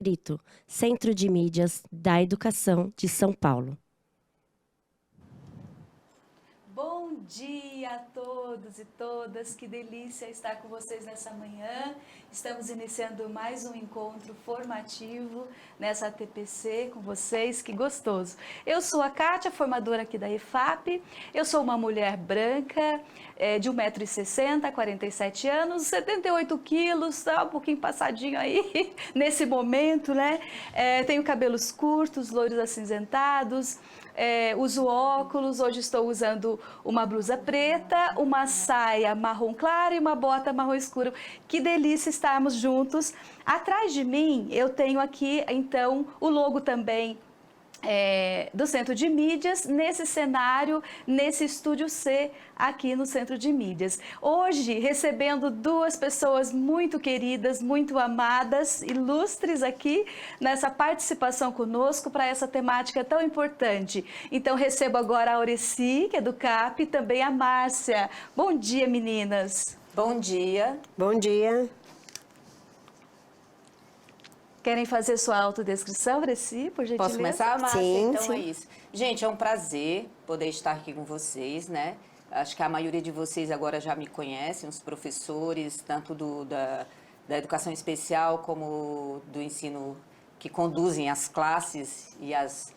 Brito, Centro de Mídias da Educação de São Paulo. Bom dia a todos e todas, que delícia estar com vocês nessa manhã. Estamos iniciando mais um encontro formativo nessa TPC com vocês, que gostoso. Eu sou a Kátia, formadora aqui da EFAP, eu sou uma mulher branca, de 1,60 m, 47 anos, 78 quilos, tá um pouquinho passadinho aí nesse momento, né? Tenho cabelos curtos, loiros acinzentados, uso óculos, hoje estou usando uma blusa preta, uma saia marrom clara e uma bota marrom escuro. Que delícia estarmos juntos. Atrás de mim eu tenho aqui então o logo também do Centro de Mídias, nesse cenário, nesse Estúdio C, aqui no Centro de Mídias. Hoje, recebendo duas pessoas muito queridas, muito amadas, ilustres aqui, nessa participação conosco para essa temática tão importante. Então, recebo agora a Aureci, que é do CAP, e também a Márcia. Bom dia, meninas. Bom dia. Bom dia. Querem fazer sua autodescrição, Aureci, por gentileza? Posso começar, Márcia? Sim, então sim. é isso. Gente, é um prazer poder estar aqui com vocês, né? Acho que a maioria de vocês agora já me conhecem, os professores, tanto da educação especial como do ensino que conduzem as classes e as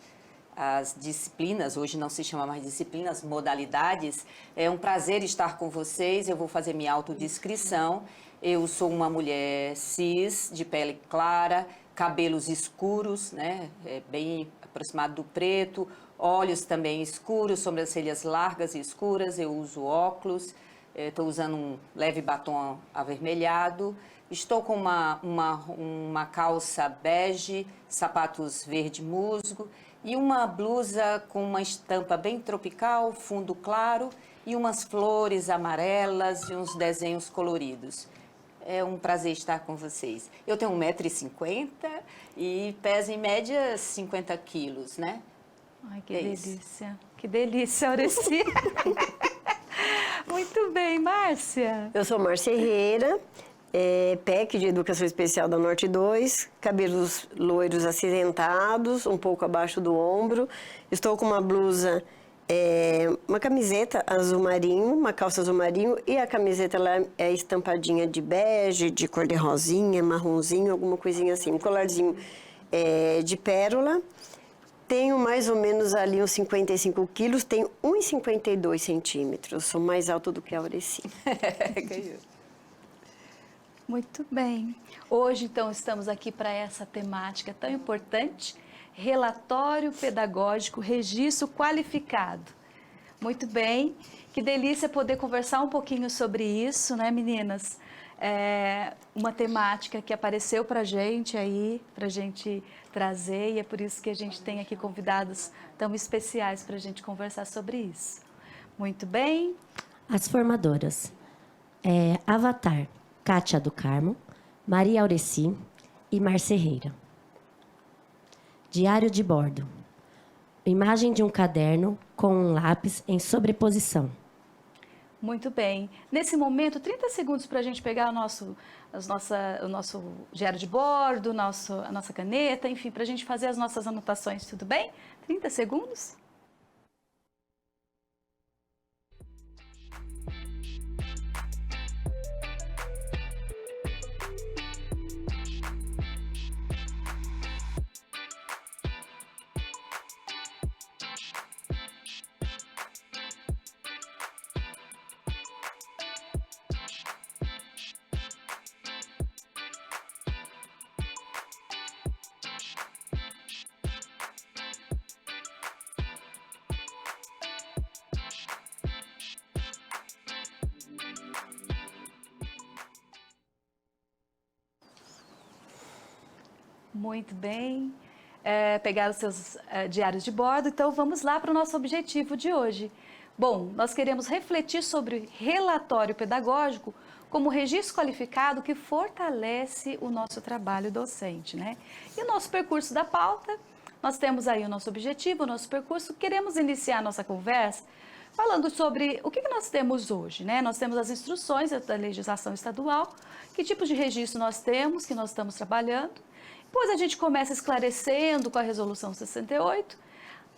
disciplinas, hoje não se chama mais disciplinas, modalidades. É um prazer estar com vocês, eu vou fazer minha autodescrição. Eu sou uma mulher cis, de pele clara, cabelos escuros, né, bem aproximado do preto, olhos também escuros, sobrancelhas largas e escuras, eu uso óculos, estou usando um leve batom avermelhado, estou com uma calça bege, sapatos verde musgo e uma blusa com uma estampa bem tropical, fundo claro e umas flores amarelas e uns desenhos coloridos. É um prazer estar com vocês. Eu tenho 1,50 m e peso em média 50 quilos, né? Ai, que delícia. Que delícia, Aureci. Muito bem, Márcia. Eu sou Márcia Herrera, PEC de Educação Especial da Norte 2, cabelos loiros acinzentados, um pouco abaixo do ombro. Estou com uma blusa, uma camiseta azul marinho, uma calça azul marinho e a camiseta lá é estampadinha de bege, de cor de rosinha, marronzinho, alguma coisinha assim. Um colarzinho de pérola. Tenho mais ou menos ali uns 55 quilos, tenho 1,52 centímetros. Sou mais alta do que a Aureci. Muito bem. Hoje, então, estamos aqui para essa temática tão importante, relatório pedagógico, registro qualificado. Muito bem. Que delícia poder conversar um pouquinho sobre isso, né, meninas? Uma temática que apareceu para a gente aí, para a gente trazer, e é por isso que a gente tem aqui convidados tão especiais para a gente conversar sobre isso. Muito bem. As formadoras. Avatar, Kátia do Carmo, Maria Aureci e Márcia Herrera. Diário de bordo. Imagem de um caderno com um lápis em sobreposição. Muito bem. Nesse momento, 30 segundos para a gente pegar o nosso diário de bordo, a nossa caneta, enfim, para a gente fazer as nossas anotações, tudo bem? 30 segundos? Muito bem. Pegaram os seus diários de bordo, então vamos lá para o nosso objetivo de hoje. Bom, nós queremos refletir sobre relatório pedagógico como registro qualificado que fortalece o nosso trabalho docente, né? E o nosso percurso da pauta, nós temos aí o nosso objetivo, o nosso percurso, queremos iniciar a nossa conversa falando sobre o que nós temos hoje, né? Nós temos as instruções da legislação estadual, que tipos de registro nós temos, que nós estamos trabalhando, Depois a gente começa esclarecendo com a Resolução 68,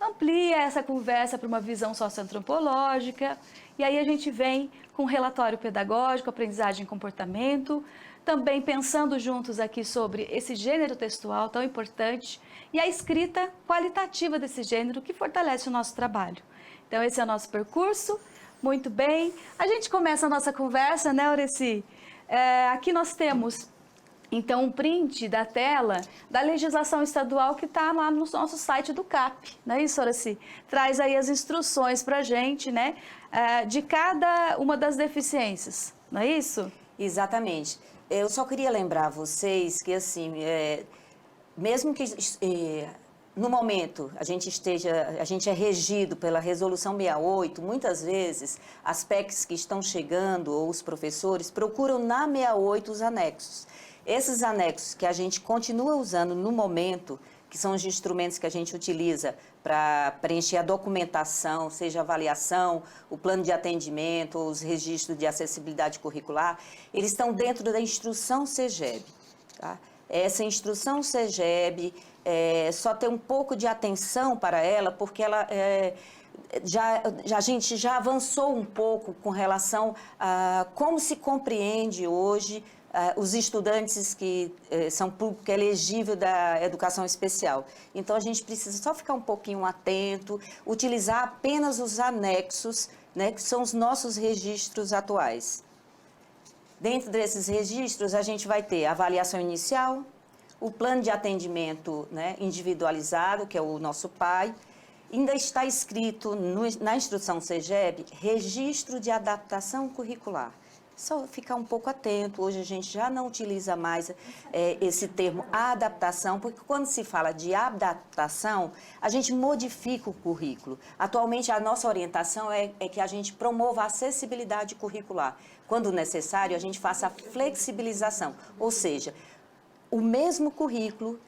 amplia essa conversa para uma visão socioantropológica, e aí a gente vem com relatório pedagógico, aprendizagem e comportamento, também pensando juntos aqui sobre esse gênero textual tão importante e a escrita qualitativa desse gênero que fortalece o nosso trabalho. Então esse é o nosso percurso. Muito bem. A gente começa a nossa conversa, né, Aureci? Aqui nós temos, então, um print da tela da legislação estadual que está lá no nosso site do CAP, não é isso, Aureci? Traz aí as instruções para a gente, né, de cada uma das deficiências, não é isso? Exatamente. Eu só queria lembrar a vocês que, assim, mesmo que no momento a gente é regido pela Resolução 68, muitas vezes as PECs que estão chegando ou os professores procuram na 68 os anexos. Esses anexos que a gente continua usando no momento, que são os instrumentos que a gente utiliza para preencher a documentação, seja a avaliação, o plano de atendimento, os registros de acessibilidade curricular, eles estão dentro da instrução CEGEB. Tá? Essa instrução CEGEB, só ter um pouco de atenção para ela, porque ela a gente já avançou um pouco com relação a como se compreende hoje os estudantes que são público elegível da educação especial. Então, a gente precisa só ficar um pouquinho atento, utilizar apenas os anexos, né, que são os nossos registros atuais. Dentro desses registros, a gente vai ter a avaliação inicial, o plano de atendimento, né, individualizado, que é o nosso PAI. Ainda está escrito na instrução CEGEB, registro de adaptação curricular. Só ficar um pouco atento, hoje a gente já não utiliza mais esse termo adaptação, porque quando se fala de adaptação, a gente modifica o currículo. Atualmente, a nossa orientação é que a gente promova a acessibilidade curricular. Quando necessário, a gente faça a flexibilização, ou seja, o mesmo currículo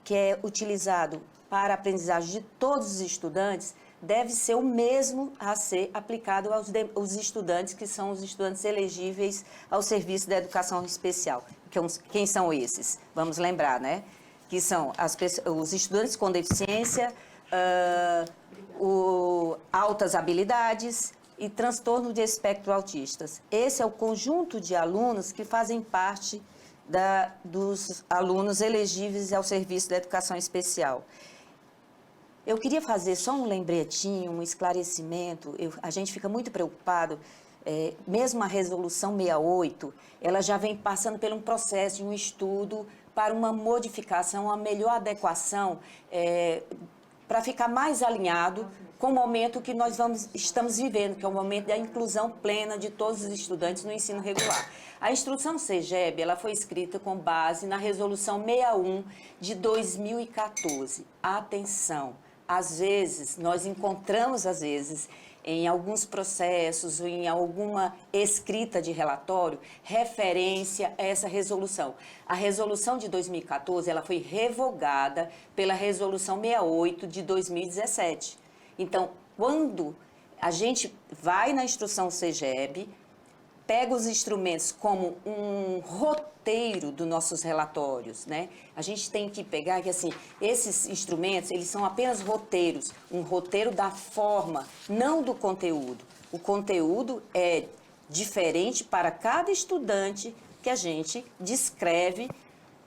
que é utilizado para a aprendizagem de todos os estudantes deve ser o mesmo a ser aplicado aos estudantes que são os estudantes elegíveis ao serviço da educação especial. Quem são esses? Vamos lembrar, né? Que são os estudantes com deficiência, altas habilidades e transtorno de espectro autistas. Esse é o conjunto de alunos que fazem parte dos alunos elegíveis ao serviço da educação especial. Eu queria fazer só um lembretinho, um esclarecimento. A gente fica muito preocupado, mesmo a Resolução 68, ela já vem passando por um processo de um estudo para uma modificação, uma melhor adequação, para ficar mais alinhado com o momento que nós estamos vivendo, que é o momento da inclusão plena de todos os estudantes no ensino regular. A instrução CEGEB, ela foi escrita com base na Resolução 61 de 2014. Atenção! Às vezes, nós encontramos, em alguns processos ou em alguma escrita de relatório, referência a essa resolução. A resolução de 2014, ela foi revogada pela resolução 68 de 2017. Então, quando a gente vai na instrução CEGEB, pega os instrumentos como um roteiro dos nossos relatórios, né? A gente tem que pegar que, assim, esses instrumentos, eles são apenas roteiros, um roteiro da forma, não do conteúdo. O conteúdo é diferente para cada estudante que a gente descreve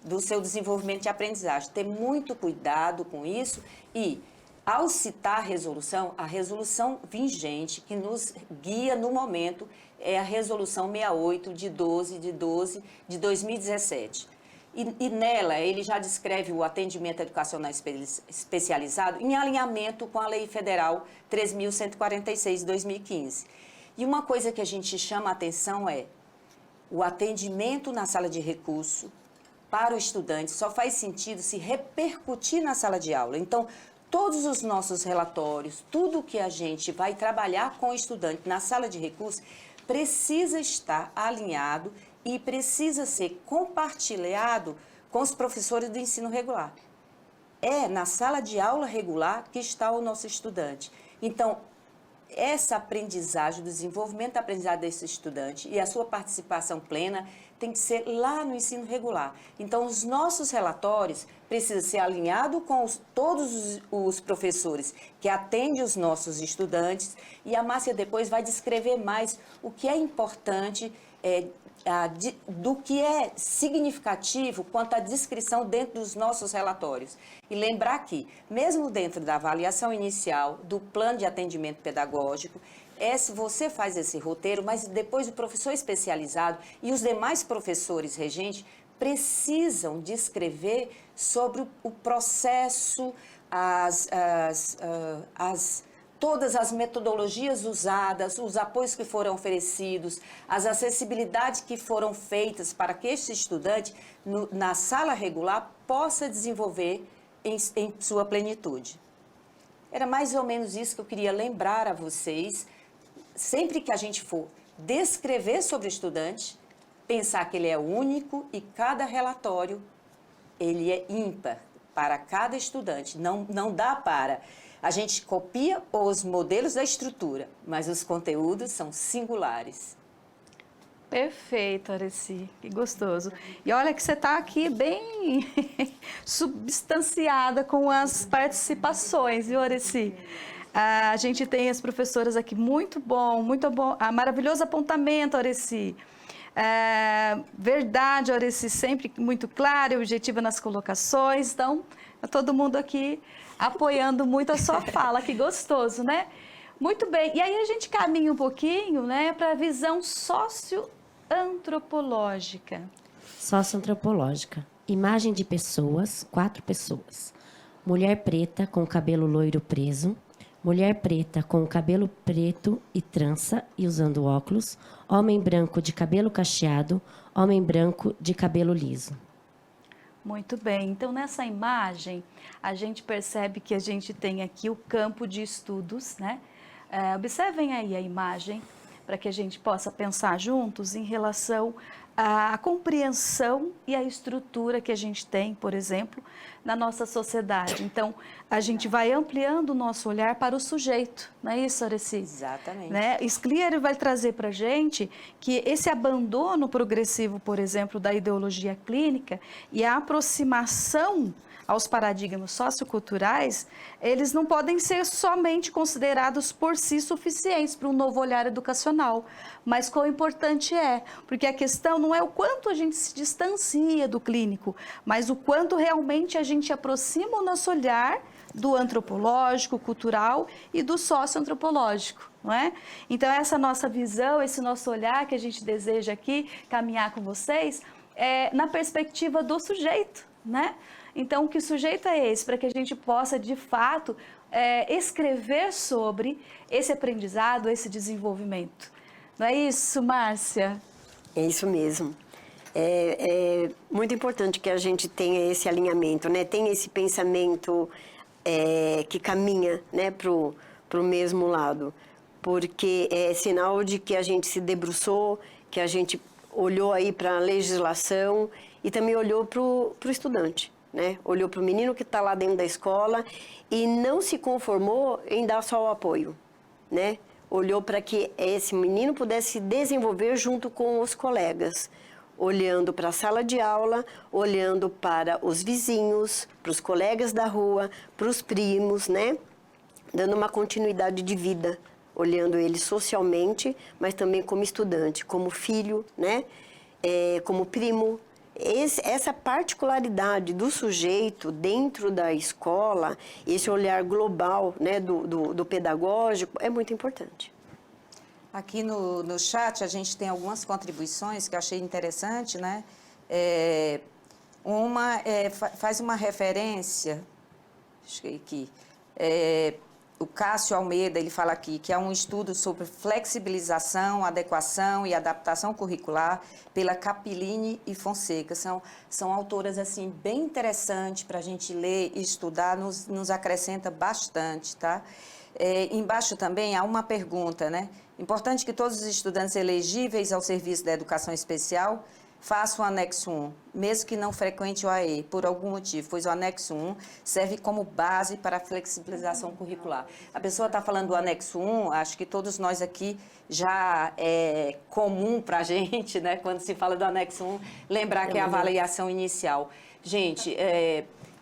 do seu desenvolvimento de aprendizagem. Ter muito cuidado com isso e, ao citar a resolução vigente que nos guia no momento é a Resolução 68 de 12 de 2017. E nela, ele já descreve o atendimento educacional especializado em alinhamento com a Lei Federal 3.146 de 2015. E uma coisa que a gente chama a atenção é o atendimento na sala de recurso para o estudante só faz sentido se repercutir na sala de aula. Então, todos os nossos relatórios, tudo que a gente vai trabalhar com o estudante na sala de recurso, precisa estar alinhado e precisa ser compartilhado com os professores do ensino regular. É na sala de aula regular que está o nosso estudante. Então, essa aprendizagem, o desenvolvimento da aprendizagem desse estudante e a sua participação plena tem que ser lá no ensino regular. Então, os nossos relatórios precisam ser alinhados com todos os professores que atendem os nossos estudantes, e a Márcia depois vai descrever mais o que é importante, do que é significativo quanto à descrição dentro dos nossos relatórios. E lembrar que, mesmo dentro da avaliação inicial, do plano de atendimento pedagógico, se você faz esse roteiro, mas depois o professor especializado e os demais professores regentes precisam descrever sobre o processo, todas as metodologias usadas, os apoios que foram oferecidos, as acessibilidades que foram feitas para que este estudante, na sala regular, possa desenvolver em sua plenitude. Era mais ou menos isso que eu queria lembrar a vocês. Sempre que a gente for descrever sobre o estudante, pensar que ele é único e cada relatório ele é ímpar para cada estudante. Não dá para... A gente copia os modelos da estrutura, mas os conteúdos são singulares. Perfeito, Areci, que gostoso. E olha que você está aqui bem substanciada com as participações, viu, Areci? A gente tem as professoras aqui, muito bom, maravilhoso apontamento, Areci. Verdade, Areci, sempre muito clara e objetiva nas colocações, então, todo mundo aqui apoiando muito a sua fala, que gostoso, né? Muito bem, e aí a gente caminha um pouquinho, né, para a visão socioantropológica. Socioantropológica. Imagem de pessoas, 4 pessoas. Mulher preta com cabelo loiro preso. Mulher preta com cabelo preto e trança e usando óculos. Homem branco de cabelo cacheado. Homem branco de cabelo liso. Muito bem, então nessa imagem a gente percebe que a gente tem aqui o campo de estudos, né? Observem aí a imagem para que a gente possa pensar juntos em relação à compreensão e à estrutura que a gente tem, por exemplo, na nossa sociedade. Então, a gente vai ampliando o nosso olhar para o sujeito, não é isso, Areci? Exatamente. Né? Scliar vai trazer para a gente que esse abandono progressivo, por exemplo, da ideologia clínica e a aproximação aos paradigmas socioculturais, eles não podem ser somente considerados por si suficientes para um novo olhar educacional. Mas quão importante é, porque a questão não é o quanto a gente se distancia do clínico, mas o quanto realmente a gente aproxima o nosso olhar do antropológico, cultural e do socioantropológico, não é? Então, essa nossa visão, esse nosso olhar que a gente deseja aqui caminhar com vocês, é na perspectiva do sujeito, né? Então, que sujeito é esse? Para que a gente possa, de fato, escrever sobre esse aprendizado, esse desenvolvimento. Não é isso, Márcia? É isso mesmo. É muito importante que a gente tenha esse alinhamento, né? Tenha esse pensamento que caminha, né, para o mesmo lado. Porque é sinal de que a gente se debruçou, que a gente olhou aí para a legislação e também olhou para o estudante. Né? Olhou para o menino que está lá dentro da escola e não se conformou em dar só o apoio, né? Olhou para que esse menino pudesse se desenvolver junto com os colegas, olhando para a sala de aula, olhando para os vizinhos, para os colegas da rua, para os primos, né? Dando uma continuidade de vida, olhando ele socialmente, mas também como estudante, como filho, né? Como primo. Essa particularidade do sujeito dentro da escola, esse olhar global, né, do pedagógico, é muito importante. Aqui no chat a gente tem algumas contribuições que eu achei interessante, né? Faz uma referência, acho que aqui, o Cássio Almeida, ele fala aqui que é um estudo sobre flexibilização, adequação e adaptação curricular pela Capilini e Fonseca. São autoras assim, bem interessantes para a gente ler e estudar, nos acrescenta bastante, tá? Embaixo também há uma pergunta, né? Importante que todos os estudantes elegíveis ao serviço da educação especial faça o anexo 1, mesmo que não frequente o AE, por algum motivo, pois o anexo 1 serve como base para a flexibilização curricular. A pessoa está falando do anexo 1, acho que todos nós aqui já é comum para a gente, né, quando se fala do anexo 1, lembrar que é a avaliação inicial. Gente,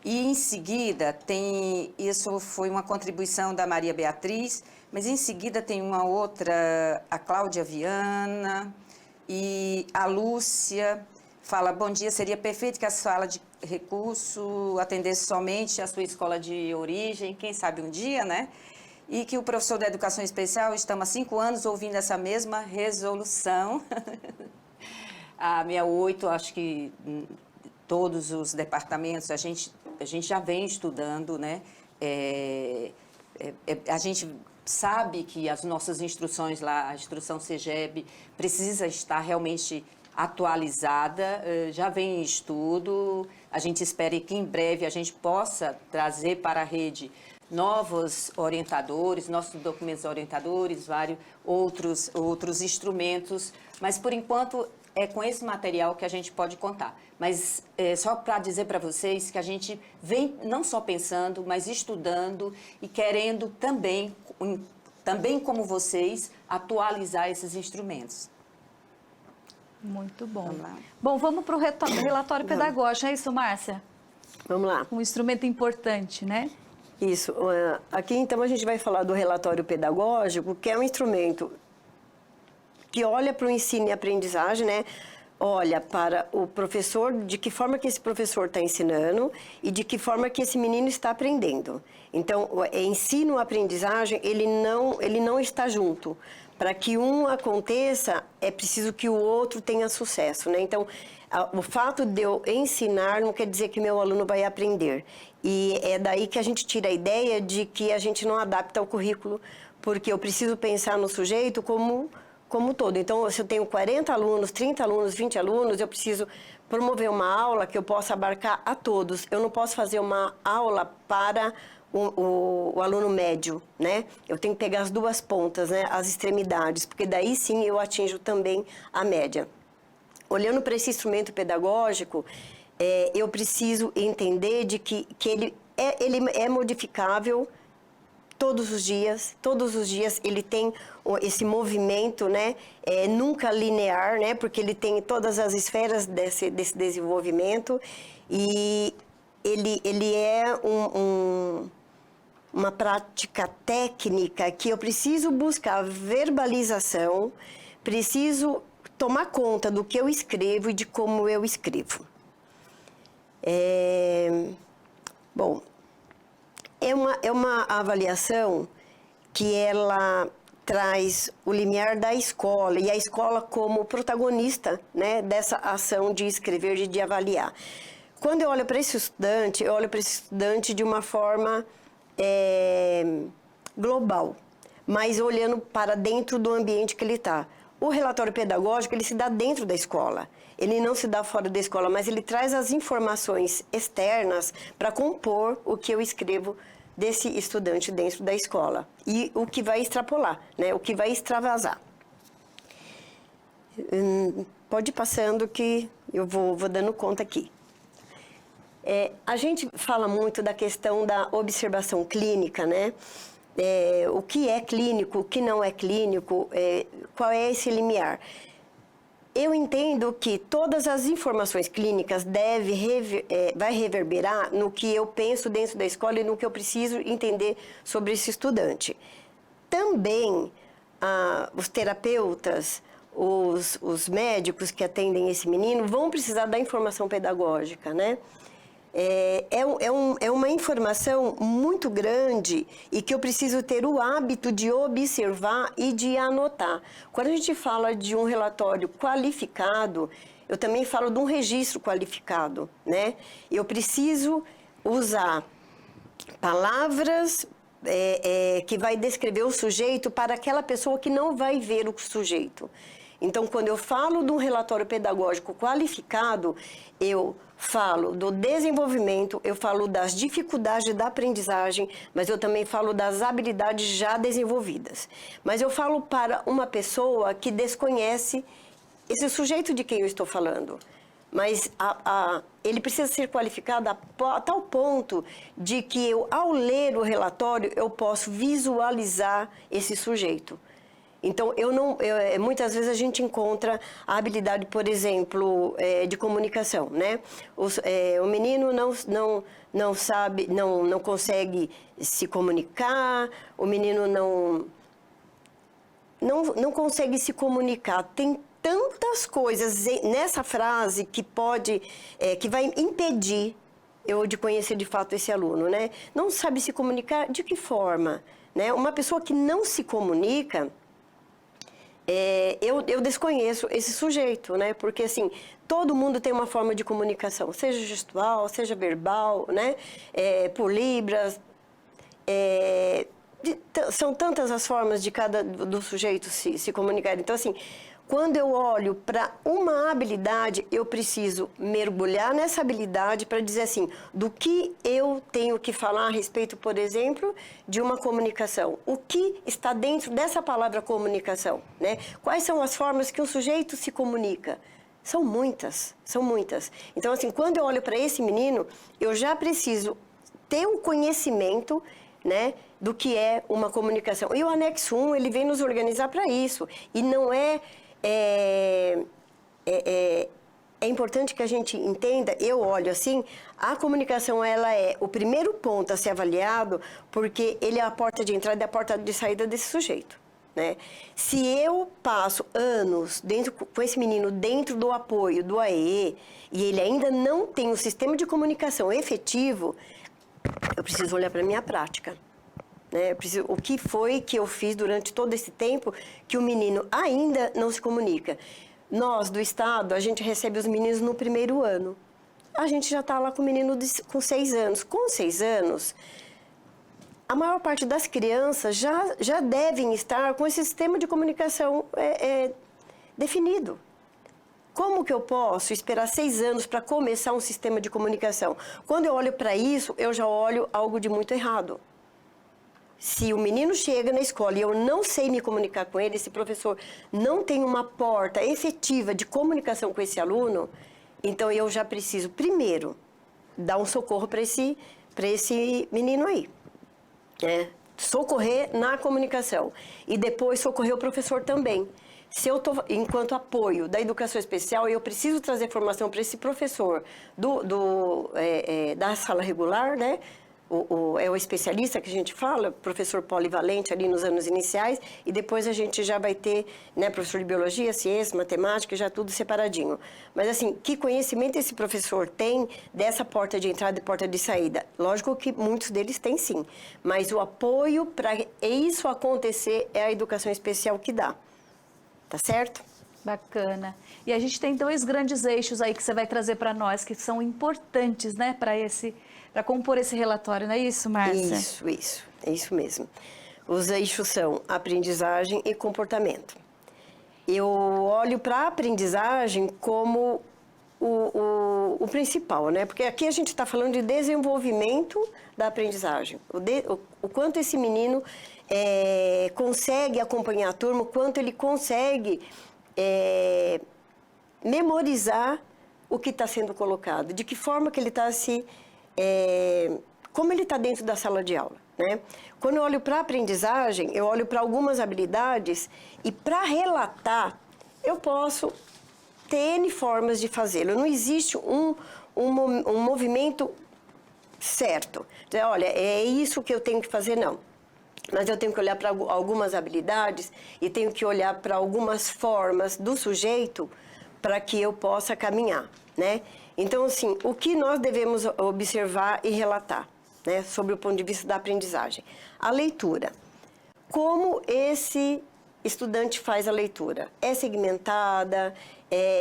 e em seguida isso foi uma contribuição da Maria Beatriz, mas em seguida tem uma outra, a Cláudia Viana... E a Lúcia fala, bom dia, seria perfeito que a sala de recurso atendesse somente a sua escola de origem, quem sabe um dia, né? E que o professor da educação especial, estamos há 5 anos ouvindo essa mesma resolução. A 68, acho que todos os departamentos, a gente já vem estudando, né? A gente sabe que as nossas instruções lá, a instrução CEGEB, precisa estar realmente atualizada, já vem em estudo, a gente espera que em breve a gente possa trazer para a rede novos orientadores, nossos documentos orientadores, vários outros instrumentos, mas por enquanto é com esse material que a gente pode contar. Mas só para dizer para vocês que a gente vem não só pensando, mas estudando e querendo também como vocês, atualizar esses instrumentos. Muito bom. Vamos lá. Bom, vamos para o relatório pedagógico, é isso, Márcia? Vamos lá. Um instrumento importante, né? Isso. Aqui, então, a gente vai falar do relatório pedagógico, que é um instrumento que olha para o ensino e aprendizagem, né? Olha para o professor, de que forma que esse professor está ensinando e de que forma que esse menino está aprendendo. Então, ensino-aprendizagem, ele não está junto. Para que um aconteça, é preciso que o outro tenha sucesso, né? Então, o fato de eu ensinar não quer dizer que meu aluno vai aprender. E é daí que a gente tira a ideia de que a gente não adapta o currículo, porque eu preciso pensar no sujeito como todo. Então, se eu tenho 40 alunos, 30 alunos, 20 alunos, eu preciso promover uma aula que eu possa abarcar a todos. Eu não posso fazer uma aula para o aluno médio, né? Eu tenho que pegar as duas pontas, né? As extremidades, porque daí sim eu atinjo também a média. Olhando para esse instrumento pedagógico, eu preciso entender de que ele é modificável todos os dias ele tem esse movimento, né? Nunca linear, né? Porque ele tem todas as esferas desse desenvolvimento e ele é uma prática técnica que eu preciso buscar verbalização, preciso tomar conta do que eu escrevo e de como eu escrevo. Bom, é uma avaliação que ela traz o limiar da escola e a escola como protagonista, né, dessa ação de escrever e de avaliar. Quando eu olho para esse estudante, eu olho para esse estudante de uma forma global, mas olhando para dentro do ambiente que ele está. O relatório pedagógico, ele se dá dentro da escola. Ele não se dá fora da escola, mas ele traz as informações externas para compor o que eu escrevo desse estudante dentro da escola. E o que vai extrapolar, né? O que vai extravasar. Pode ir passando que eu vou dando conta aqui. A gente fala muito da questão da observação clínica, né? O que é clínico, o que não é clínico, qual é esse limiar. Eu entendo que todas as informações clínicas vai reverberar no que eu penso dentro da escola e no que eu preciso entender sobre esse estudante. Também os terapeutas, os médicos que atendem esse menino vão precisar da informação pedagógica, né? É uma informação muito grande e que eu preciso ter o hábito de observar e de anotar. Quando a gente fala de um relatório qualificado, eu também falo de um registro qualificado, né? Eu preciso usar palavras que vai descrever o sujeito para aquela pessoa que não vai ver o sujeito. Então, quando eu falo de um relatório pedagógico qualificado, eu falo do desenvolvimento, eu falo das dificuldades da aprendizagem, mas eu também falo das habilidades já desenvolvidas. Mas eu falo para uma pessoa que desconhece esse sujeito de quem eu estou falando. Mas ele precisa ser qualificado a tal ponto de que eu, ao ler o relatório, eu posso visualizar esse sujeito. Então, muitas vezes a gente encontra a habilidade, por exemplo, de comunicação, né? O menino não sabe, não consegue se comunicar, o menino não consegue se comunicar. Tem tantas coisas nessa frase que que vai impedir eu de conhecer de fato esse aluno, né? Não sabe se comunicar, de que forma? Né? Uma pessoa que não se comunica, eu desconheço esse sujeito, né? Porque, assim, todo mundo tem uma forma de comunicação, seja gestual, seja verbal, né? Por libras, são tantas as formas de do sujeito se comunicar. Então, assim, quando eu olho para uma habilidade, eu preciso mergulhar nessa habilidade para dizer assim, do que eu tenho que falar a respeito, por exemplo, de uma comunicação. O que está dentro dessa palavra comunicação, né? Quais são as formas que um sujeito se comunica? São muitas, são muitas. Então, assim, quando eu olho para esse menino, eu já preciso ter um conhecimento, né, do que é uma comunicação. E o anexo 1, ele vem nos organizar para isso. E não é importante que a gente entenda, eu olho assim, a comunicação ela é o primeiro ponto a ser avaliado, porque ele é a porta de entrada e a porta de saída desse sujeito, né? Se eu passo anos com esse menino dentro do apoio, do AEE, e ele ainda não tem um sistema de comunicação efetivo, eu preciso olhar para a minha prática. Né? O que foi que eu fiz durante todo esse tempo que o menino ainda não se comunica? Nós, do Estado, a gente recebe os meninos no primeiro ano. A gente já está lá com o menino com 6 anos. Com 6 anos, a maior parte das crianças já devem estar com esse sistema de comunicação definido. Como que eu posso esperar 6 anos para começar um sistema de comunicação? Quando eu olho para isso, eu já olho algo de muito errado. Se o menino chega na escola e eu não sei me comunicar com ele, esse professor não tem uma porta efetiva de comunicação com esse aluno, então eu já preciso, primeiro, dar um socorro para esse menino aí. Né? Socorrer na comunicação. E depois socorrer o professor também. Se eu estou, enquanto apoio da educação especial, eu preciso trazer formação para esse professor da sala regular, né? É o especialista que a gente fala, professor polivalente ali nos anos iniciais, e depois a gente já vai ter, né, professor de biologia, ciência, matemática, já tudo separadinho. Mas assim, que conhecimento esse professor tem dessa porta de entrada e porta de saída? Lógico que muitos deles têm sim, mas o apoio para isso acontecer é a educação especial que dá. Tá certo? Bacana. E a gente tem 2 grandes eixos aí que você vai trazer para nós, que são importantes, né, para compor esse relatório, não é isso, Márcia? Isso, é isso mesmo. Os eixos são aprendizagem e comportamento. Eu olho para a aprendizagem como o principal, né? Porque aqui a gente está falando de desenvolvimento da aprendizagem. O quanto esse menino consegue acompanhar a turma, o quanto ele consegue memorizar o que está sendo colocado, de que forma que ele está como ele está dentro da sala de aula, né? Quando eu olho para a aprendizagem, eu olho para algumas habilidades e para relatar, eu posso ter N formas de fazê-lo. Não existe um movimento certo. Dizer, olha, é isso que eu tenho que fazer, não. Mas eu tenho que olhar para algumas habilidades e tenho que olhar para algumas formas do sujeito para que eu possa caminhar, né? Então, assim, o que nós devemos observar e relatar, né, sobre o ponto de vista da aprendizagem? A leitura. Como esse estudante faz a leitura? É segmentada,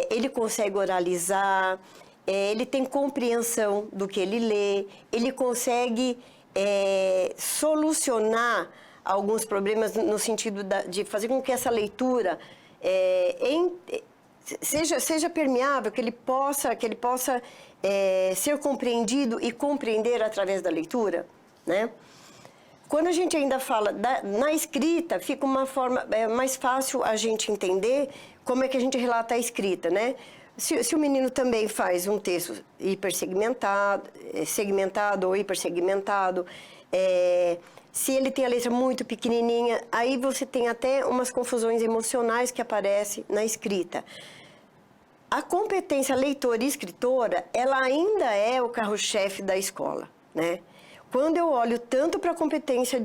ele consegue oralizar, ele tem compreensão do que ele lê, ele consegue solucionar alguns problemas no sentido de fazer com que essa leitura seja permeável, que ele possa ser compreendido e compreender através da leitura, né? Quando a gente ainda fala na escrita, fica uma forma mais fácil a gente entender como é que a gente relata a escrita, né? Se o menino também faz um texto hipersegmentado, segmentado ou hipersegmentado, se ele tem a letra muito pequenininha, aí você tem até umas confusões emocionais que aparecem na escrita. A competência leitora e escritora, ela ainda é o carro-chefe da escola, né? Quando eu olho tanto para a competência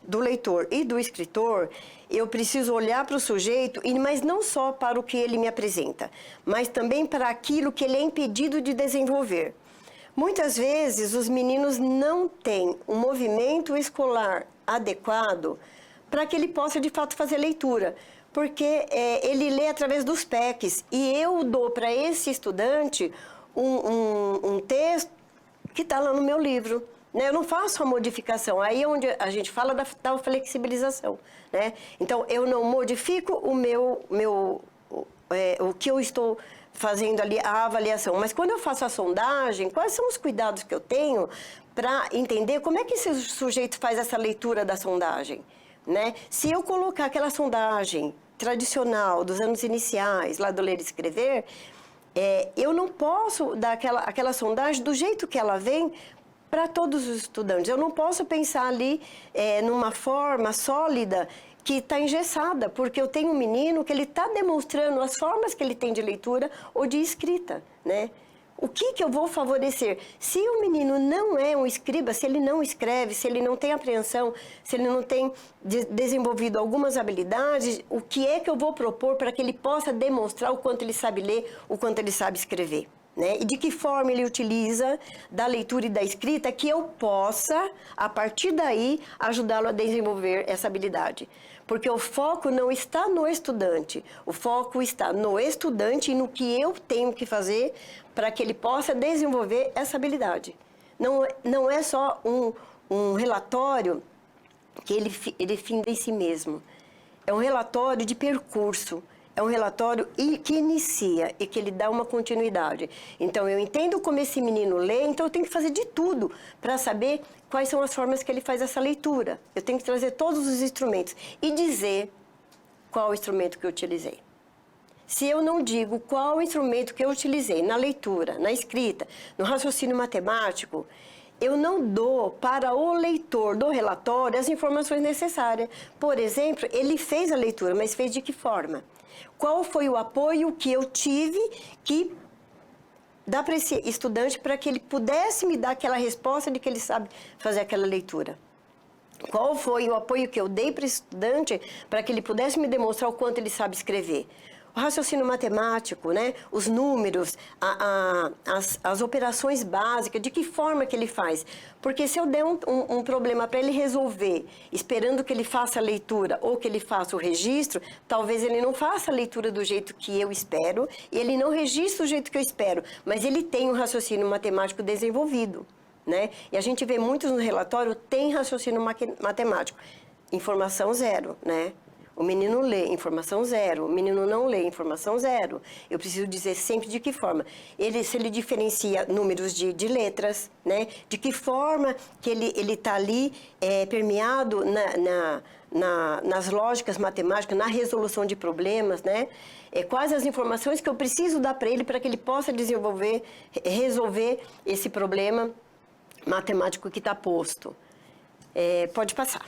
do leitor e do escritor, eu preciso olhar para o sujeito, mas não só para o que ele me apresenta, mas também para aquilo que ele é impedido de desenvolver. Muitas vezes, os meninos não têm um movimento escolar adequado para que ele possa, de fato, fazer leitura, porque ele lê através dos PECs, e eu dou para esse estudante um texto que está lá no meu livro. Eu não faço a modificação, aí é onde a gente fala da flexibilização, né? Então, eu não modifico o que eu estou fazendo ali, a avaliação. Mas quando eu faço a sondagem, quais são os cuidados que eu tenho para entender como é que esse sujeito faz essa leitura da sondagem, né? Se eu colocar aquela sondagem tradicional dos anos iniciais, lá do ler e escrever, eu não posso dar aquela sondagem do jeito que ela vem para todos os estudantes. Eu não posso pensar ali numa forma sólida que está engessada, porque eu tenho um menino que ele está demonstrando as formas que ele tem de leitura ou de escrita, né? O que eu vou favorecer? Se o menino não é um escriba, se ele não escreve, se ele não tem apreensão, se ele não tem desenvolvido algumas habilidades, o que é que eu vou propor para que ele possa demonstrar o quanto ele sabe ler, o quanto ele sabe escrever? Né? E de que forma ele utiliza da leitura e da escrita que eu possa, a partir daí, ajudá-lo a desenvolver essa habilidade. Porque o foco não está no estudante, o foco está no estudante e no que eu tenho que fazer para que ele possa desenvolver essa habilidade. Não é só um relatório que ele finda em si mesmo, é um relatório de percurso. É um relatório que inicia e que ele dá uma continuidade. Então, eu entendo como esse menino lê, então eu tenho que fazer de tudo para saber quais são as formas que ele faz essa leitura. Eu tenho que trazer todos os instrumentos e dizer qual o instrumento que eu utilizei. Se eu não digo qual o instrumento que eu utilizei na leitura, na escrita, no raciocínio matemático, eu não dou para o leitor do relatório as informações necessárias. Por exemplo, ele fez a leitura, mas fez de que forma? Qual foi o apoio que eu tive que dá para esse estudante para que ele pudesse me dar aquela resposta de que ele sabe fazer aquela leitura? Qual foi o apoio que eu dei para esse estudante para que ele pudesse me demonstrar o quanto ele sabe escrever? O raciocínio matemático, né? Os números, as operações básicas, de que forma que ele faz. Porque se eu der um problema para ele resolver, esperando que ele faça a leitura ou que ele faça o registro, talvez ele não faça a leitura do jeito que eu espero e ele não registre do jeito que eu espero, mas ele tem um raciocínio matemático desenvolvido, né? E a gente vê muitos no relatório, tem raciocínio matemático, informação zero, né? O menino lê, informação zero. O menino não lê, informação zero. Eu preciso dizer sempre de que forma. Se ele diferencia números de letras, né? De que forma que ele está ali permeado nas lógicas matemáticas, na resolução de problemas, né? Quais as informações que eu preciso dar para ele para que ele possa resolver esse problema matemático que está posto. Pode passar.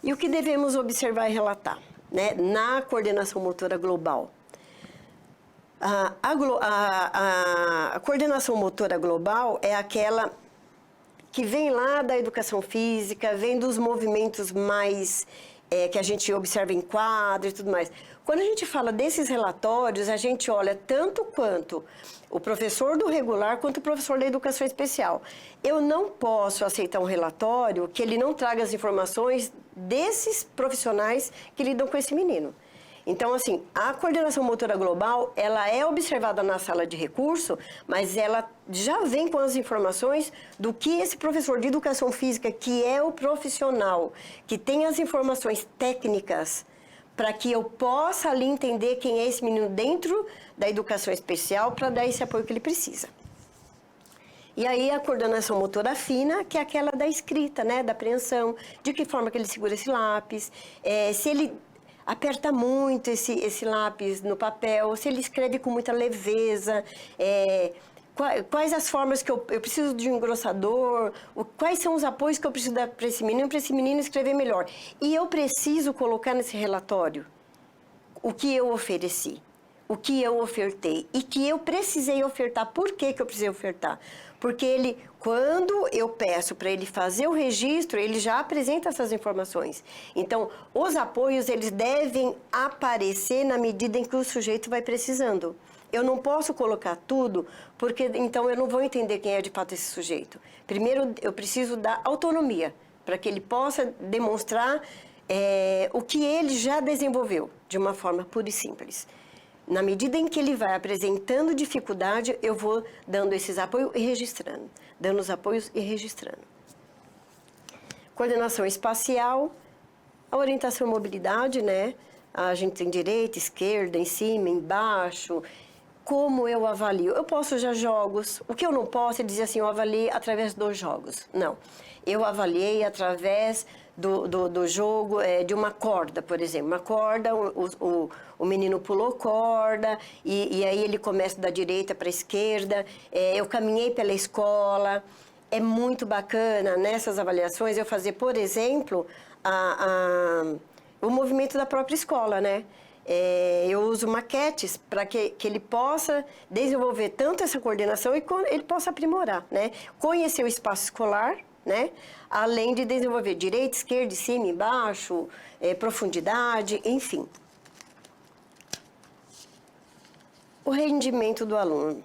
E o que devemos observar e relatar, né? Na coordenação motora global? A coordenação motora global é aquela que vem lá da educação física, vem dos movimentos mais que a gente observa em quadro e tudo mais. Quando a gente fala desses relatórios, a gente olha tanto quanto o professor do regular quanto o professor da educação especial. Eu não posso aceitar um relatório que ele não traga as informações desses profissionais que lidam com esse menino. Então, assim, a coordenação motora global, ela é observada na sala de recurso, mas ela já vem com as informações do que esse professor de educação física, que é o profissional, que tem as informações técnicas, para que eu possa ali entender quem é esse menino dentro da educação especial, para dar esse apoio que ele precisa. E aí a coordenação motora fina, que é aquela da escrita, né, da apreensão, de que forma que ele segura esse lápis, se ele aperta muito esse lápis no papel, se ele escreve com muita leveza, quais as formas que eu preciso de um engrossador, quais são os apoios que eu preciso dar para esse menino escrever melhor. E eu preciso colocar nesse relatório o que eu ofereci, o que eu ofertei e que eu precisei ofertar. Por que eu precisei ofertar? Porque quando eu peço para ele fazer o registro, ele já apresenta essas informações. Então, os apoios, eles devem aparecer na medida em que o sujeito vai precisando. Eu não posso colocar tudo, porque então eu não vou entender quem é de fato esse sujeito. Primeiro, eu preciso dar autonomia, para que ele possa demonstrar o que ele já desenvolveu, de uma forma pura e simples. Na medida em que ele vai apresentando dificuldade, eu vou dando esses apoios e registrando. Dando os apoios e registrando. Coordenação espacial, a orientação e mobilidade, né? A gente tem direita, esquerda, em cima, embaixo. Como eu avalio? Eu posso usar jogos. O que eu não posso é dizer assim, eu avaliei através dos jogos. Não. Eu avaliei através do jogo, de uma corda, por exemplo. Uma corda, o menino pulou corda, e aí ele começa da direita para a esquerda. Eu caminhei pela escola. É muito bacana nessas avaliações eu fazer, por exemplo, o movimento da própria escola, né? Eu uso maquetes para que ele possa desenvolver tanto essa coordenação e ele possa aprimorar, né? Conhecer o espaço escolar, né? Além de desenvolver direita, esquerda, cima, embaixo, profundidade, enfim. O rendimento do aluno.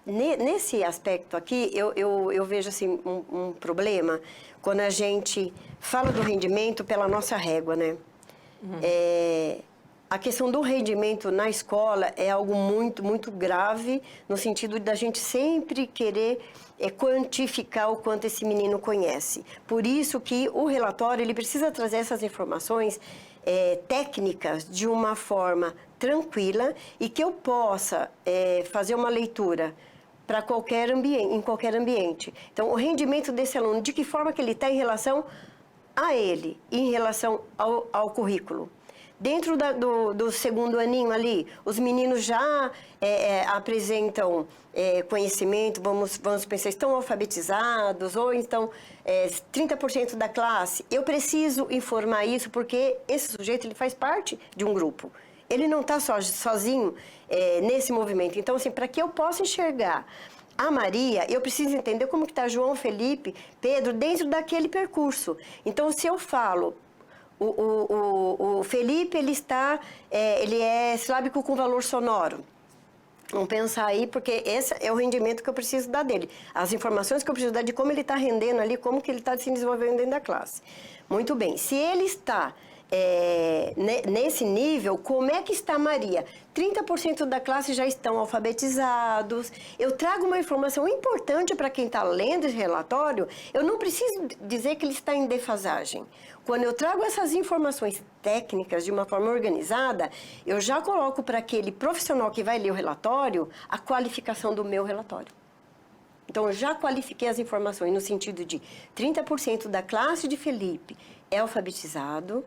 Nesse aspecto aqui, eu vejo assim, um problema quando a gente fala do rendimento pela nossa régua, né? A questão do rendimento na escola é algo muito, muito grave, no sentido da gente sempre querer quantificar o quanto esse menino conhece. Por isso que o relatório ele precisa trazer essas informações técnicas de uma forma tranquila e que eu possa fazer uma leitura para em qualquer ambiente. Então, o rendimento desse aluno, de que forma que ele está em relação a ele, em relação ao currículo. Dentro do segundo aninho ali, os meninos já apresentam conhecimento, vamos pensar, estão alfabetizados, ou então 30% da classe. Eu preciso informar isso porque esse sujeito ele faz parte de um grupo. Ele não está sozinho nesse movimento. Então, assim, para que eu possa enxergar a Maria, eu preciso entender como que está João, Felipe, Pedro, dentro daquele percurso. Então, se eu falo... O Felipe, ele é silábico com valor sonoro. Vamos pensar aí, porque esse é o rendimento que eu preciso dar dele. As informações que eu preciso dar de como ele está rendendo ali, como que ele está se desenvolvendo dentro da classe. Muito bem, se ele está nesse nível, como é que está a Maria? 30% da classe já estão alfabetizados. Eu trago uma informação importante para quem está lendo esse relatório. Eu não preciso dizer que ele está em defasagem. Quando eu trago essas informações técnicas de uma forma organizada, eu já coloco para aquele profissional que vai ler o relatório a qualificação do meu relatório. Então, eu já qualifiquei as informações no sentido de 30% da classe de Felipe é alfabetizado,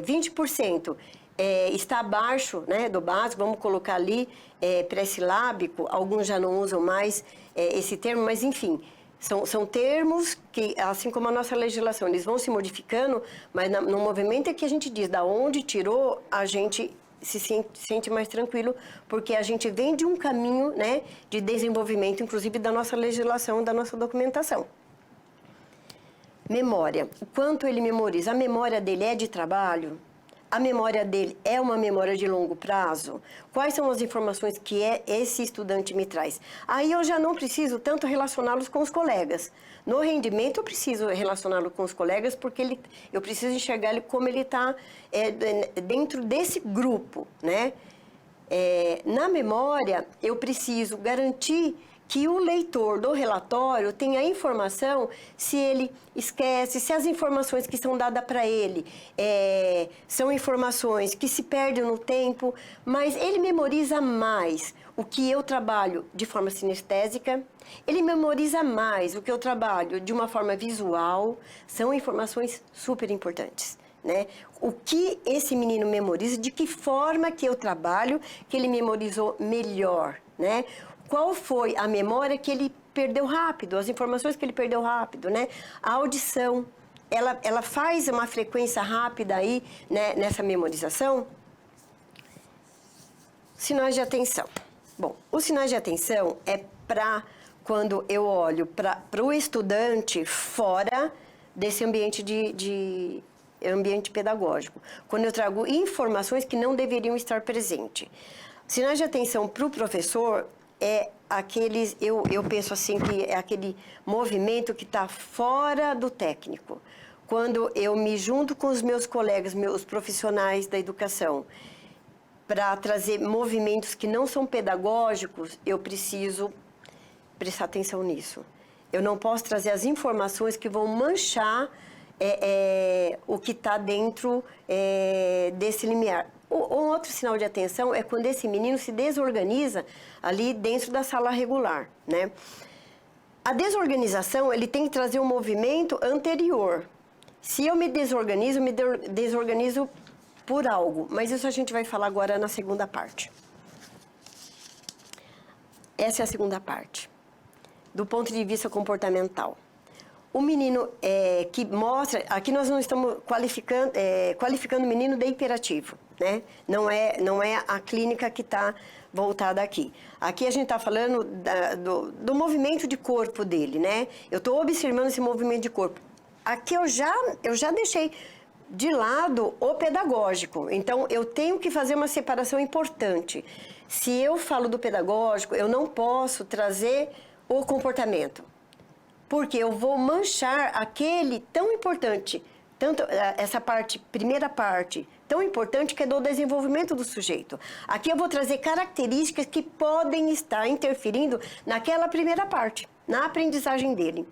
20% está abaixo, né, do básico, vamos colocar ali pré-silábico, alguns já não usam mais esse termo, mas enfim, são termos que, assim como a nossa legislação, eles vão se modificando, mas no movimento é que a gente diz, da onde tirou, a gente se sente mais tranquilo, porque a gente vem de um caminho, né, de desenvolvimento, inclusive da nossa legislação, da nossa documentação. Memória. O quanto ele memoriza? A memória dele é de trabalho? A memória dele é uma memória de longo prazo? Quais são as informações que esse estudante me traz? Aí eu já não preciso tanto relacioná-los com os colegas. No rendimento eu preciso relacioná-lo com os colegas porque eu preciso enxergar ele como ele está dentro desse grupo, né? Na memória eu preciso garantir que o leitor do relatório tenha informação se ele esquece, se as informações que são dadas para ele são informações que se perdem no tempo, mas ele memoriza mais o que eu trabalho de forma sinestésica, ele memoriza mais o que eu trabalho de uma forma visual, são informações super importantes, né? O que esse menino memoriza, de que forma que eu trabalho, que ele memorizou melhor, né? Qual foi a memória que ele perdeu rápido, as informações que ele perdeu rápido, né? A audição, ela faz uma frequência rápida aí, né, nessa memorização. Sinais de atenção. Bom, os sinais de atenção é para quando eu olho para o estudante fora desse ambiente de ambiente pedagógico, quando eu trago informações que não deveriam estar presentes. Sinais de atenção para o professor é aqueles, eu penso assim, que é aquele movimento que está fora do técnico. Quando eu me junto com os meus colegas, meus profissionais da educação, para trazer movimentos que não são pedagógicos, eu preciso prestar atenção nisso. Eu não posso trazer as informações que vão manchar o que está dentro desse limiar. Um outro sinal de atenção é quando esse menino se desorganiza ali dentro da sala regular, né? A desorganização, ele tem que trazer um movimento anterior. Se eu me desorganizo por algo, mas isso a gente vai falar agora na segunda parte. Essa é a segunda parte, do ponto de vista comportamental. O menino que mostra, aqui nós não estamos qualificando o menino de hiperativo, né? Não é a clínica que está voltada aqui. Aqui a gente está falando do movimento de corpo dele, né? Eu estou observando esse movimento de corpo. Aqui eu já deixei de lado o pedagógico, então eu tenho que fazer uma separação importante. Se eu falo do pedagógico, eu não posso trazer o comportamento, porque eu vou manchar aquele tão importante, tanto essa primeira parte, tão importante que é do desenvolvimento do sujeito. Aqui eu vou trazer características que podem estar interferindo naquela primeira parte, na aprendizagem dele.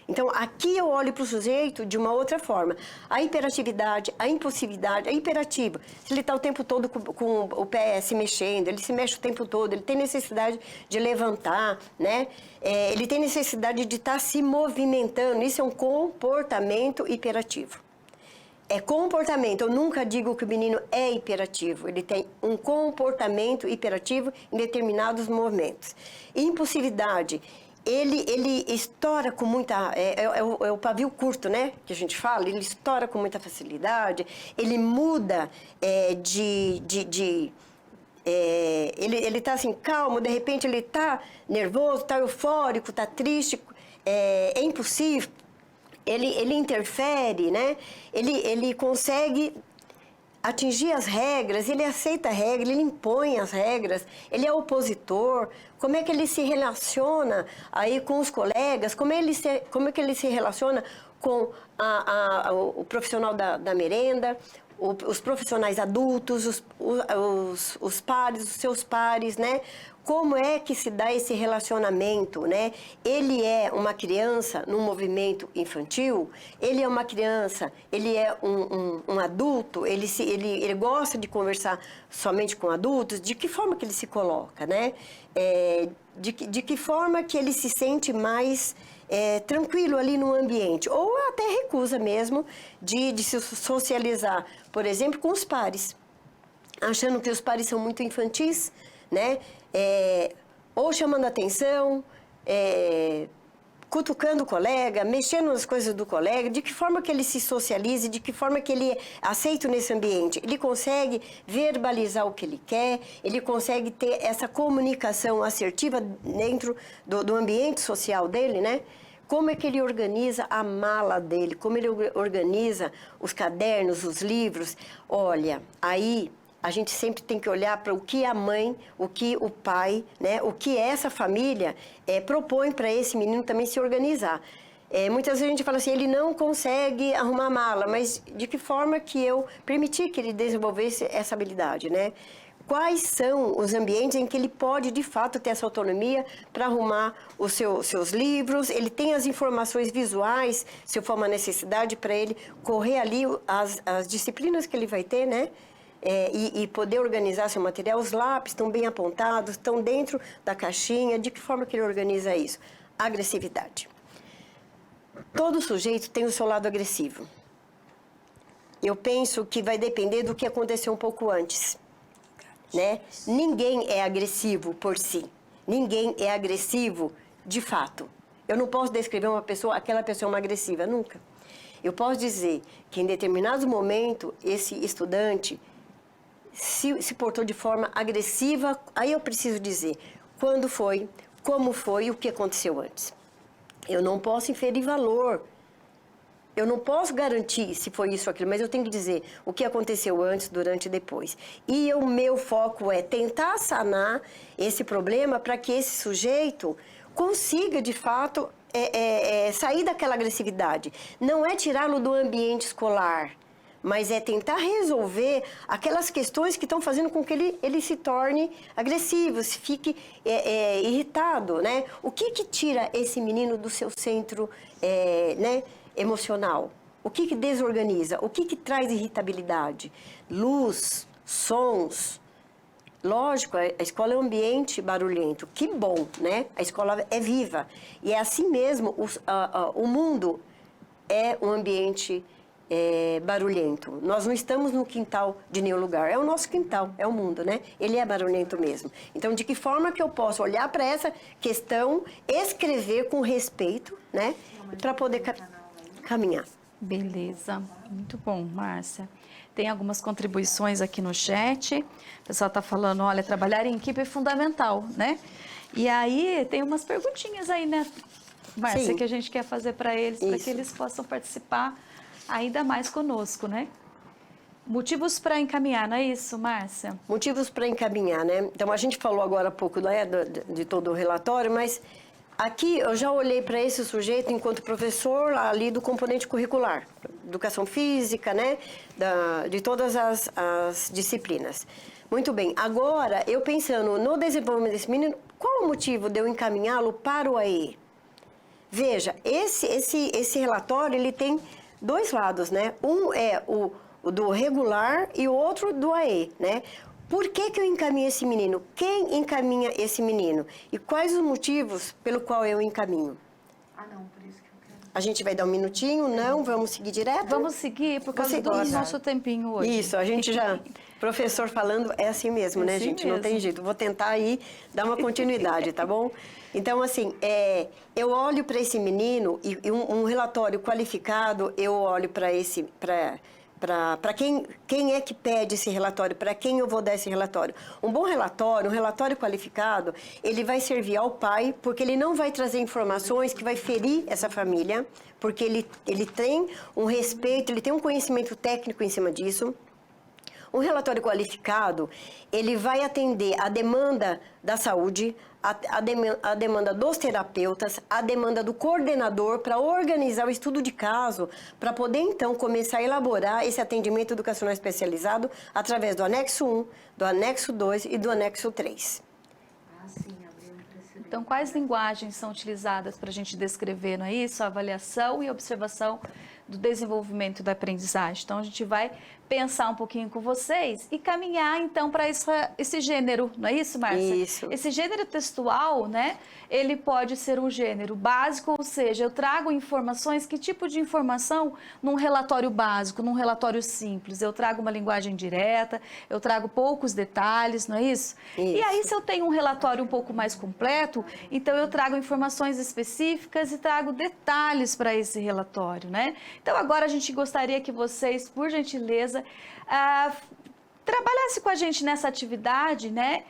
Então, aqui eu olho para o sujeito de uma outra forma. A hiperatividade, a impulsividade, a hiperativo. Se ele está o tempo todo com o pé se mexendo, ele se mexe o tempo todo, ele tem necessidade de levantar, né? Ele tem necessidade de estar se movimentando. Isso é um comportamento hiperativo. É comportamento. Eu nunca digo que o menino é hiperativo. Ele tem um comportamento hiperativo em determinados momentos. Impulsividade. Ele estoura com muita... É o pavio curto, né? Que a gente fala. Ele estoura com muita facilidade. Ele muda ele está assim, calmo. De repente, ele está nervoso, está eufórico, está triste. É impulsivo. Ele interfere, né? Ele consegue atingir as regras, ele aceita a regra, ele impõe as regras, ele é opositor. Como é que ele se relaciona aí com os colegas? Como é que ele se relaciona com o profissional da merenda, os profissionais adultos, os pares, os seus pares, né? Como é que se dá esse relacionamento, né? Ele é uma criança num movimento infantil, ele é uma criança, ele é um adulto, ele gosta de conversar somente com adultos, de que forma que ele se coloca, né? De que forma que ele se sente mais tranquilo ali no ambiente, ou até recusa mesmo de se socializar, por exemplo, com os pares, achando que os pares são muito infantis, né? Ou chamando atenção, cutucando o colega, mexendo nas coisas do colega, de que forma que ele se socialize, de que forma que ele é aceito nesse ambiente. Ele consegue verbalizar o que ele quer, ele consegue ter essa comunicação assertiva dentro do ambiente social dele, né? Como é que ele organiza a mala dele, como ele organiza os cadernos, os livros. Olha, aí a gente sempre tem que olhar para o que a mãe, o que o pai, né, o que essa família propõe para esse menino também se organizar. Muitas vezes a gente fala assim, ele não consegue arrumar a mala, mas de que forma que eu permiti que ele desenvolvesse essa habilidade, né? quais são os ambientes em que ele pode, de fato, ter essa autonomia para arrumar os seus livros, ele tem as informações visuais, se for uma necessidade para ele correr ali as disciplinas que ele vai ter, né? E poder organizar seu material. Os lápis estão bem apontados, estão dentro da caixinha. De que forma que ele organiza isso? Agressividade. Todo sujeito tem o seu lado agressivo. Eu penso que vai depender do que aconteceu um pouco antes, né? Ninguém é agressivo por si. Ninguém é agressivo de fato. Eu não posso descrever aquela pessoa uma agressiva, nunca. Eu posso dizer que em determinado momento esse estudante se portou de forma agressiva. Aí eu preciso dizer quando foi, como foi e o que aconteceu antes. Eu não posso inferir valor. Eu não posso garantir se foi isso ou aquilo, mas eu tenho que dizer o que aconteceu antes, durante e depois. E o meu foco é tentar sanar esse problema para que esse sujeito consiga, de fato, sair daquela agressividade. Não é tirá-lo do ambiente escolar, mas é tentar resolver aquelas questões que estão fazendo com que ele se torne agressivo, se fique irritado, né? O que tira esse menino do seu centro, né, emocional? O que desorganiza? O que traz irritabilidade? Luz, sons. Lógico, a escola é um ambiente barulhento. Que bom, né? A escola é viva. E é assim mesmo, o mundo é um ambiente barulhento. Nós não estamos no quintal de nenhum lugar. É o nosso quintal, é o mundo, né? Ele é barulhento mesmo. Então, de que forma que eu posso olhar para essa questão, escrever com respeito, né? Para poder caminhar. Beleza, muito bom, Márcia. Tem algumas contribuições aqui no chat. O pessoal está falando, olha, trabalhar em equipe é fundamental, né? E aí tem umas perguntinhas aí, né, Márcia, Sim. que a gente quer fazer para eles, para que eles possam participar ainda mais conosco, né? Motivos para encaminhar, não é isso, Márcia? Motivos para encaminhar, né? Então, a gente falou agora há pouco, né, de todo o relatório, mas aqui eu já olhei para esse sujeito enquanto professor ali do componente curricular, educação física, né, de todas as disciplinas. Muito bem, agora eu pensando no desenvolvimento desse menino, qual o motivo de eu encaminhá-lo para o AE? Veja, esse relatório ele tem dois lados, né? Um é o do regular e o outro do AE, né? Por que eu encaminho esse menino? Quem encaminha esse menino? E quais os motivos pelo qual eu encaminho? Por isso que eu quero. A gente vai dar um minutinho? Não? Vamos seguir direto? Vamos seguir por causa do nosso tempinho hoje. Isso, a gente já... Professor falando é assim mesmo, né, assim gente? mesmo. Não tem jeito. Vou tentar aí dar uma continuidade, tá bom? Então, assim, eu olho para esse menino e um relatório qualificado, eu olho para esse... Para quem é que pede esse relatório, para quem eu vou dar esse relatório. Um bom relatório, um relatório qualificado, ele vai servir ao pai, porque ele não vai trazer informações que vai ferir essa família, porque ele tem um respeito, ele tem um conhecimento técnico em cima disso. Um relatório qualificado, ele vai atender a demanda da saúde, a demanda dos terapeutas, a demanda do coordenador para organizar o estudo de caso, para poder, então, começar a elaborar esse atendimento educacional especializado através do anexo 1, do anexo 2 e do anexo 3. Então, quais linguagens são utilizadas para a gente descrever, não é isso? A avaliação e observação do desenvolvimento da aprendizagem. Então, a gente vai pensar um pouquinho com vocês e caminhar, então, para esse gênero, não é isso, Márcia? Isso. Esse gênero textual, né, ele pode ser um gênero básico, ou seja, eu trago informações, que tipo de informação num relatório básico, num relatório simples? Eu trago uma linguagem direta, eu trago poucos detalhes, não é isso? E aí, se eu tenho um relatório um pouco mais completo, então eu trago informações específicas e trago detalhes para esse relatório, né? Então, agora a gente gostaria que vocês, por gentileza, trabalhassem com a gente nessa atividade, né?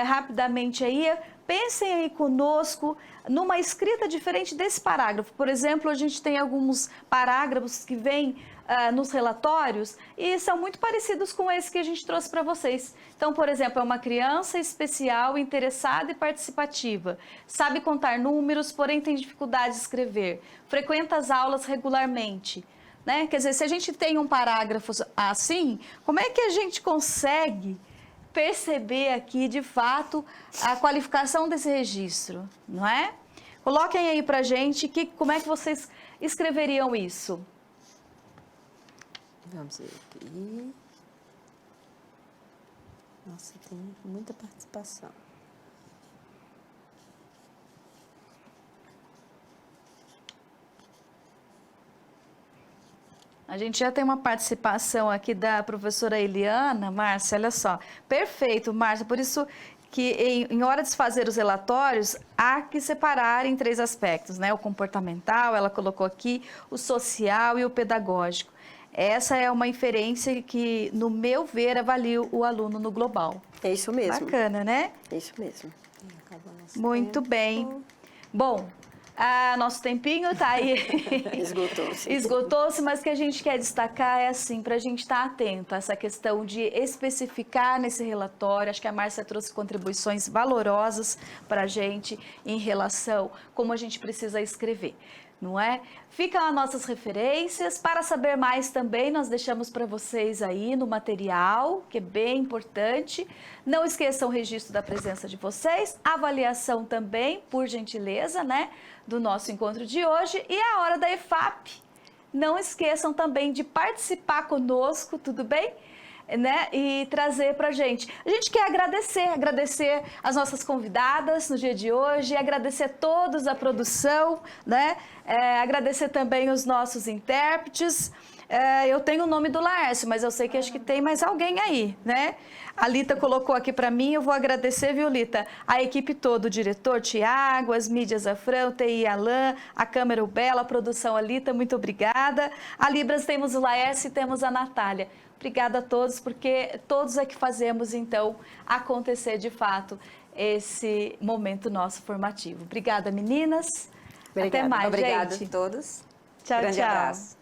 Rapidamente aí, pensem aí conosco numa escrita diferente desse parágrafo. Por exemplo, a gente tem alguns parágrafos que vêm nos relatórios e são muito parecidos com esse que a gente trouxe para vocês. Então, por exemplo, é uma criança especial, interessada e participativa. Sabe contar números, porém tem dificuldade de escrever. Frequenta as aulas regularmente. Né? Quer dizer, se a gente tem um parágrafo assim, como é que a gente consegue perceber aqui, de fato, a qualificação desse registro, não é? Coloquem aí pra gente como é que vocês escreveriam isso. Vamos ver aqui. Nossa, tem muita participação. A gente já tem uma participação aqui da professora Eliana. Márcia, olha só. Perfeito, Márcia. Por isso que em hora de fazer os relatórios, há que separar em 3 aspectos, né? O comportamental, ela colocou aqui, o social e o pedagógico. Essa é uma inferência que, no meu ver, avalia o aluno no global. É isso mesmo. Bacana, né? É isso mesmo. Muito bem. Bom, nosso tempinho tá aí. Esgotou-se. Esgotou-se, mas o que a gente quer destacar é assim, para a gente estar atento a essa questão de especificar nesse relatório. Acho que a Márcia trouxe contribuições valorosas para a gente em relação a como a gente precisa escrever. Não é? Ficam as nossas referências. Para saber mais também, nós deixamos para vocês aí no material, que é bem importante. Não esqueçam o registro da presença de vocês, avaliação também, por gentileza, né, do nosso encontro de hoje e a hora da EFAP. Não esqueçam também de participar conosco, tudo bem? Né? E trazer pra gente. A gente quer agradecer as nossas convidadas no dia de hoje, agradecer a todos a produção, né? Agradecer também os nossos intérpretes. Eu tenho o nome do Laércio, mas eu sei que acho que tem mais alguém aí, né? A Lita colocou aqui para mim, eu vou agradecer, viu, Lita? A equipe toda, o diretor Tiago, as mídias Afrão, TI Alain, a câmera o Bela, a produção a Lita, muito obrigada. A Libras temos o Laércio e temos a Natália. Obrigada a todos, porque todos é que fazemos, então, acontecer de fato esse momento nosso formativo. Obrigada, meninas. Obrigada. Até mais, Obrigada gente. a todos. Tchau, Grande tchau. abraço.